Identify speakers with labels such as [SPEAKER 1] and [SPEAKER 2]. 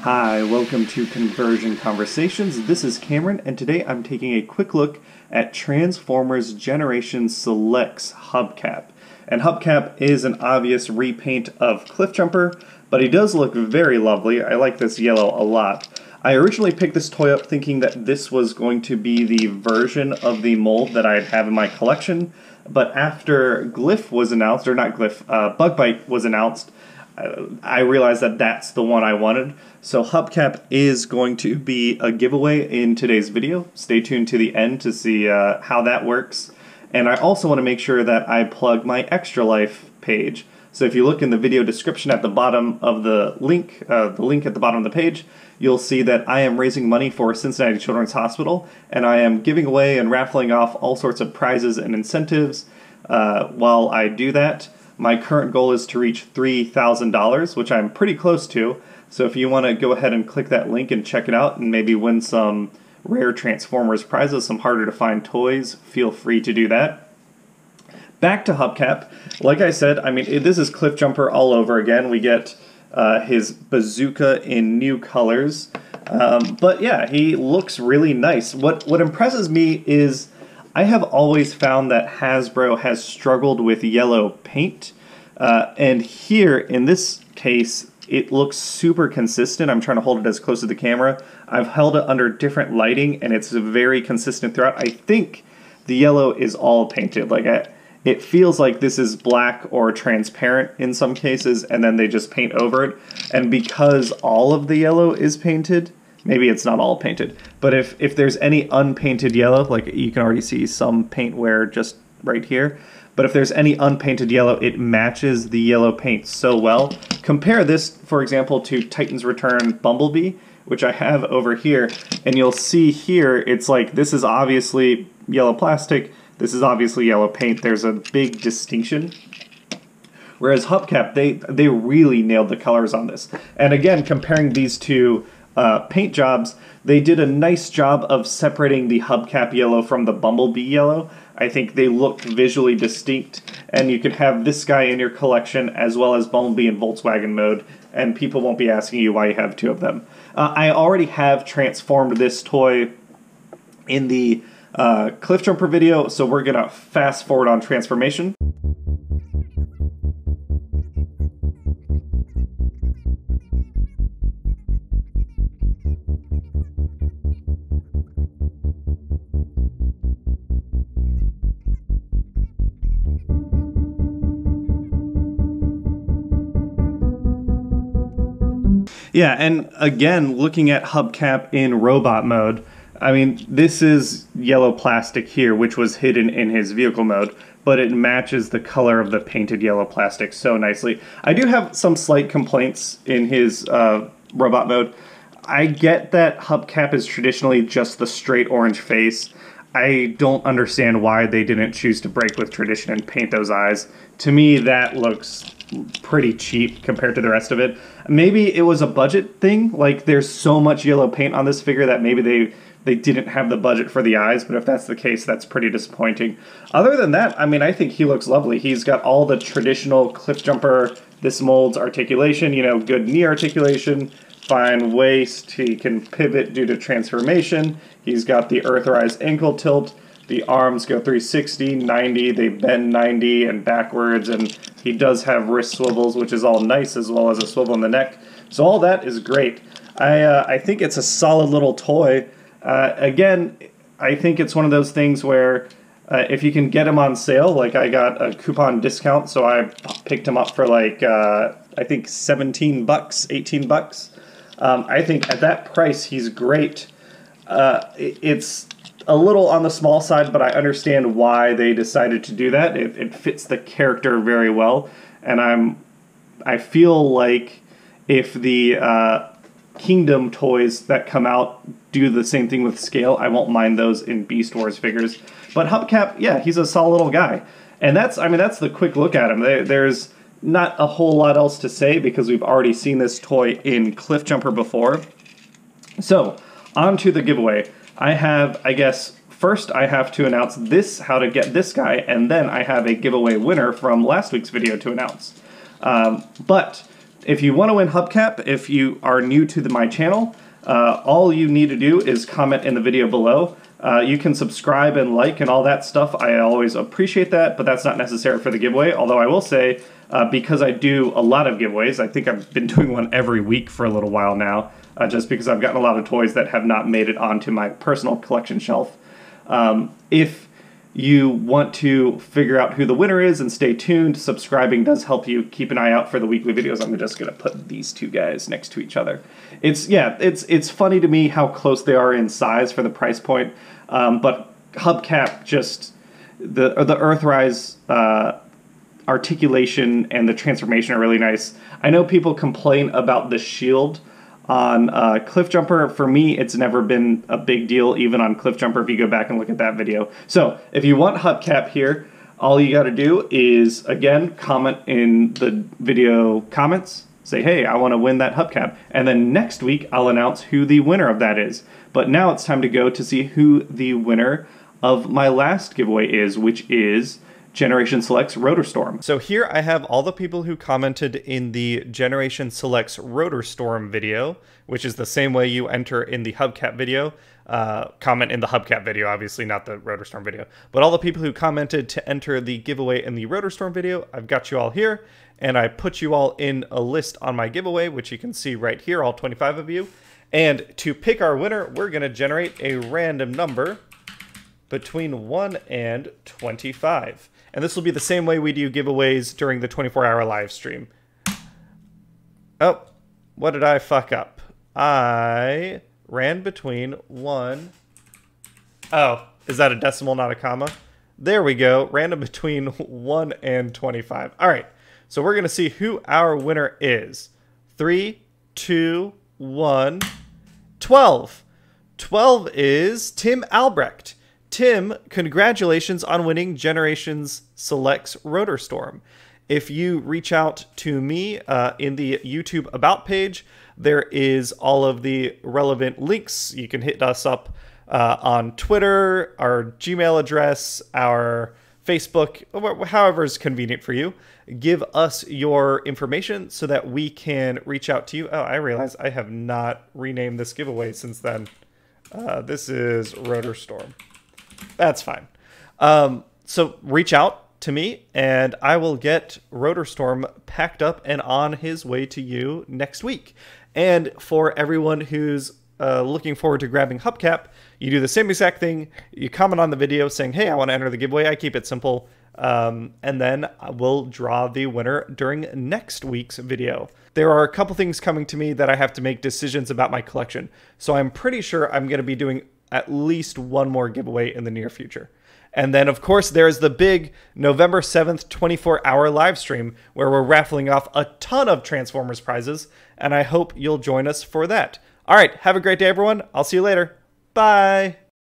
[SPEAKER 1] Hi, welcome to Conversion Conversations. This is Cameron, and today I'm taking a quick look at Transformers Generations Selects Hubcap. And Hubcap is an obvious repaint of Cliffjumper, but he does look very lovely. I like this yellow a lot. I originally picked this toy up thinking that this was going to be the version of the mold that I'd have in my collection, but after Bug Bite was announced, I realized that that's the one I wanted. So Hubcap is going to be a giveaway in today's video. Stay tuned to the end to see how that works. And I also want to make sure that I plug my Extra Life page. So if you look in the video description at the bottom of the link at the bottom of the page, you'll see that I am raising money for Cincinnati Children's Hospital, and I am giving away and raffling off all sorts of prizes and incentives while I do that. My current goal is to reach $3,000, which I'm pretty close to. So if you want to go ahead and click that link and check it out and maybe win some rare Transformers prizes, some harder to find toys, feel free to do that. Back to Hubcap. Like I said, this is Cliffjumper all over again. We get his bazooka in new colors. But yeah, he looks really nice. What impresses me is I have always found that Hasbro has struggled with yellow paint. And here, in this case, it looks super consistent. I'm trying to hold it as close to the camera. I've held it under different lighting, and it's very consistent throughout. I think the yellow is all painted. It feels like this is black or transparent in some cases, and then they just paint over it. And because all of the yellow is painted, maybe it's not all painted, but if there's any unpainted yellow, like you can already see some paint wear just right here, but if there's any unpainted yellow, it matches the yellow paint so well. Compare this, for example, to Titan's Return Bumblebee, which I have over here, and you'll see here, it's like this is obviously yellow plastic, this is obviously yellow paint. There's a big distinction. Whereas Hubcap, they really nailed the colors on this. And again, comparing these two paint jobs, they did a nice job of separating the Hubcap yellow from the Bumblebee yellow. I think they look visually distinct, and you can have this guy in your collection as well as Bumblebee in Volkswagen mode, and people won't be asking you why you have two of them. I already have transformed this toy in the Cliffjumper video, so we're going to fast forward on transformation. Yeah, and again, looking at Hubcap in robot mode, this is yellow plastic here, which was hidden in his vehicle mode, but it matches the color of the painted yellow plastic so nicely. I do have some slight complaints in his robot mode. I get that Hubcap is traditionally just the straight orange face. I don't understand why they didn't choose to break with tradition and paint those eyes. To me, that looks pretty cheap compared to the rest of it. Maybe it was a budget thing, like there's so much yellow paint on this figure that maybe they didn't have the budget for the eyes, but if that's the case, that's pretty disappointing. Other than that, I think he looks lovely. He's got all the traditional Cliffjumper, this mold's articulation, good knee articulation, fine waist, he can pivot due to transformation, he's got the Earthrise ankle tilt, the arms go 360, 90, they bend 90 and backwards, and he does have wrist swivels, which is all nice, as well as a swivel in the neck. So all that is great. I think it's a solid little toy. Again, I think it's one of those things where if you can get him on sale, like I got a coupon discount, so I picked him up for like, I think 17 bucks, 18 bucks. I think at that price, he's great. It's a little on the small side, but I understand why they decided to do that. It fits the character very well, and I feel like if the Kingdom toys that come out do the same thing with scale, I won't mind those in Beast Wars figures. But Hubcap, yeah, he's a solid little guy, and that's the quick look at him. There's not a whole lot else to say because we've already seen this toy in Cliffjumper before. So on to the giveaway. I have, first I have to announce how to get this guy, and then I have a giveaway winner from last week's video to announce. But if you want to win Hubcap, if you are new to my channel, all you need to do is comment in the video below. You can subscribe and like and all that stuff. I always appreciate that, but that's not necessary for the giveaway. Although I will say, because I do a lot of giveaways, I think I've been doing one every week for a little while now, just because I've gotten a lot of toys that have not made it onto my personal collection shelf. If you want to figure out who the winner is and stay tuned, subscribing does help you keep an eye out for the weekly videos. I'm just going to put these two guys next to each other. It's funny to me how close they are in size for the price point, but Hubcap, just the Earthrise articulation and the transformation are really nice. I know people complain about the shield on Cliffjumper. For me, it's never been a big deal, even on Cliffjumper, if you go back and look at that video. So, if you want Hubcap here, all you gotta do is, again, comment in the video comments, say, hey, I wanna win that Hubcap, and then next week, I'll announce who the winner of that is. But now it's time to go to see who the winner of my last giveaway is, which is Generation Selects Rotor Storm. So here I have all the people who commented in the Generation Selects Rotor Storm video, which is the same way you enter in the Hubcap video. Comment in the Hubcap video, obviously not the Rotor Storm video. But all the people who commented to enter the giveaway in the Rotor Storm video, I've got you all here, and I put you all in a list on my giveaway, which you can see right here, all 25 of you. And to pick our winner, we're going to generate a random number between 1 and 25. And this will be the same way we do giveaways during the 24-hour live stream. Oh, what did I fuck up? I ran between 1... Oh, is that a decimal, not a comma? There we go. Random between 1 and 25. All right, so we're going to see who our winner is. 3, 2, 1, 12. 12 is Tim Albrecht. Tim, congratulations on winning Generations Selects Rotor Storm. If you reach out to me in the YouTube About page, there is all of the relevant links. You can hit us up on Twitter, our Gmail address, our Facebook, however is convenient for you. Give us your information so that we can reach out to you. Oh, I realize I have not renamed this giveaway since then. This is Rotor Storm. That's fine. So reach out to me, and I will get Rotor Storm packed up and on his way to you next week. And for everyone who's looking forward to grabbing Hubcap, you do the same exact thing. You comment on the video saying, hey, I want to enter the giveaway. I keep it simple. And then we'll draw the winner during next week's video. There are a couple things coming to me that I have to make decisions about my collection. So I'm pretty sure I'm going to be doing at least one more giveaway in the near future. And then, of course, there's the big November 7th 24-hour live stream where we're raffling off a ton of Transformers prizes, and I hope you'll join us for that. All right, have a great day, everyone. I'll see you later. Bye.